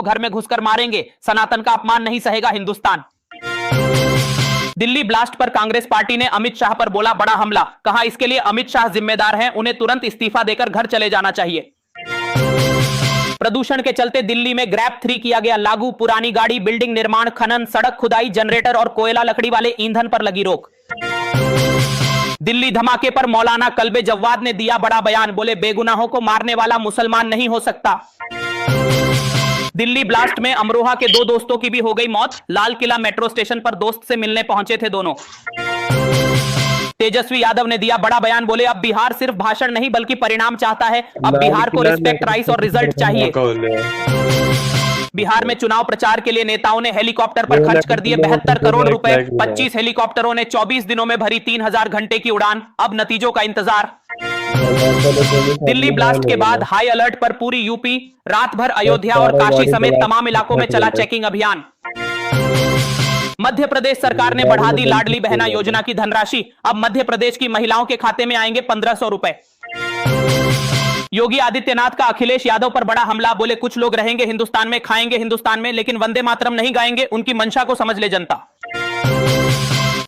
घर में घुसकर मारेंगे, सनातन का अपमान नहीं सहेगा हिंदुस्तान। दिल्ली ब्लास्ट पर कांग्रेस पार्टी ने अमित शाह पर बोला बड़ा हमला, कहा इसके लिए अमित शाह जिम्मेदार हैं, उन्हें तुरंत इस्तीफा देकर घर चले जाना चाहिए। प्रदूषण के चलते दिल्ली में ग्रैब 3 किया गया लागू, पुरानी गाड़ी, बिल्डिंग निर्माण, खनन, सड़क खुदाई, जनरेटर और कोयला लकड़ी वाले ईंधन पर लगी रोक। दिल्ली धमाके पर मौलाना कल्बे जव्वाद ने दिया बड़ा बयान, बोले बेगुनाहों को मारने वाला मुसलमान नहीं हो सकता। दिल्ली ब्लास्ट में अमरोहा के 2 दोस्तों की भी हो गई मौत, लाल किला मेट्रो स्टेशन पर दोस्त से मिलने पहुंचे थे दोनों। तेजस्वी यादव ने दिया बड़ा बयान, बोले अब बिहार सिर्फ भाषण नहीं बल्कि परिणाम चाहता है, अब बिहार को रिस्पेक्ट, राइस और रिजल्ट चाहिए। बिहार में चुनाव प्रचार के लिए नेताओं ने हेलीकॉप्टर पर खर्च कर दिए 72 करोड़ रुपए, 25 हेलीकॉप्टरों ने 24 दिनों में भरी 3000 घंटे की उड़ान, अब नतीजों का इंतजार। दिल्ली ब्लास्ट के बाद हाई अलर्ट पर पूरी यूपी, रात भर अयोध्या और काशी समेत तमाम इलाकों में चला चेकिंग अभियान। मध्य प्रदेश सरकार ने बढ़ा दी लाडली बहना योजना की धनराशि, अब मध्य प्रदेश की महिलाओं के खाते में आएंगे 1500 रुपए। योगी आदित्यनाथ का अखिलेश यादव पर बड़ा हमला, बोले कुछ लोग रहेंगे हिंदुस्तान में, खाएंगे हिंदुस्तान में, लेकिन वंदे मातरम नहीं गाएंगे, उनकी मंशा को समझ ले जनता।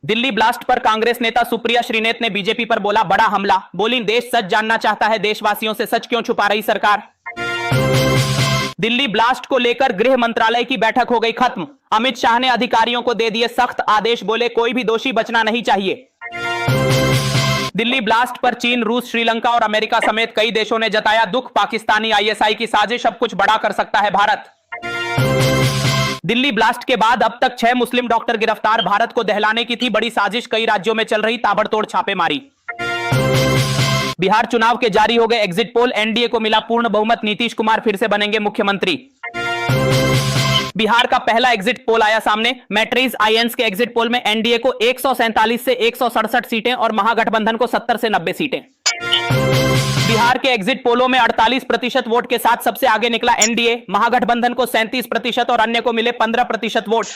दिल्ली ब्लास्ट पर कांग्रेस नेता सुप्रिया श्रीनेत ने बीजेपी पर बोला बड़ा हमला, बोली देश सच जानना चाहता है, देशवासियों से सच क्यों छुपा रही सरकार। दिल्ली ब्लास्ट को लेकर गृह मंत्रालय की बैठक हो गई खत्म, अमित शाह ने अधिकारियों को दे दिए सख्त आदेश, बोले कोई भी दोषी बचना नहीं चाहिए। दिल्ली ब्लास्ट पर चीन, रूस, श्रीलंका और अमेरिका समेत कई देशों ने जताया दुख, पाकिस्तानी आईएसआई की साजिश, अब कुछ बड़ा कर सकता है भारत। दिल्ली ब्लास्ट के बाद अब तक 6 मुस्लिम डॉक्टर गिरफ्तार, भारत को दहलाने की थी बड़ी साजिश, कई राज्यों में चल रही ताबड़तोड़ छापेमारी। बिहार चुनाव के जारी हो गए एग्जिट पोल, एनडीए को मिला पूर्ण बहुमत, नीतीश कुमार फिर से बनेंगे मुख्यमंत्री। बिहार का पहला एग्जिट पोल आया सामने, मैट्रिज आईएंस के एग्जिट पोल में एनडीए को 147 से 167 सीटें और महागठबंधन को 70 से 90 सीटें। बिहार के एग्जिट पोलों में 48% वोट के साथ सबसे आगे निकला एनडीए, महागठबंधन को 37% और अन्य को मिले 15% वोट।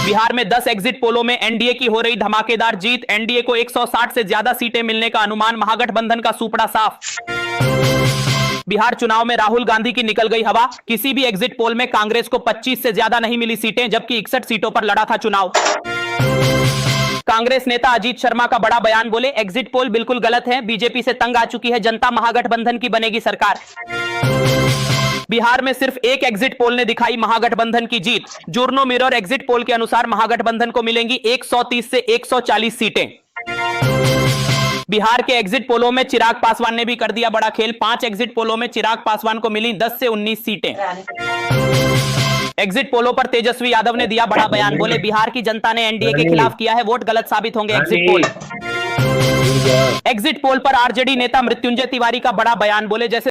बिहार में 10 एग्जिट पोलों में एनडीए की हो रही धमाकेदार जीत, एनडीए को 160 से ज्यादा सीटें मिलने का अनुमान, महागठबंधन का सुपड़ा साफ। बिहार चुनाव में राहुल गांधी की निकल गई हवा, किसी भी एग्जिट पोल में कांग्रेस को 25 से ज्यादा नहीं मिली सीटें, जबकि 61 सीटों पर लड़ा था चुनाव। कांग्रेस नेता अजीत शर्मा का बड़ा बयान, बोले एग्जिट पोल बिल्कुल गलत है, बीजेपी से तंग आ चुकी है जनता, महागठबंधन की बनेगी सरकार। बिहार में सिर्फ एक एग्जिट पोल ने दिखाई महागठबंधन की जीत, जुर्नो मिरर एग्जिट पोल के अनुसार महागठबंधन को मिलेंगी 130 से 140 सीटें। बिहार के एग्जिट पोलों में चिराग पासवान ने भी कर दिया बड़ा खेल, 5 एग्जिट पोलों में चिराग पासवान को मिली 10 से 19 सीटें। एग्जिट पोलों पर तेजस्वी यादव ने दिया बड़ा बयान, बोले बिहार की जनता ने एनडीए के खिलाफ किया है वोट, गलत साबित होंगे एग्जिट पोल। एग्जिट पोल पर आरजेडी नेता मृत्युंजय तिवारी का बड़ा बयान, बोले जैसे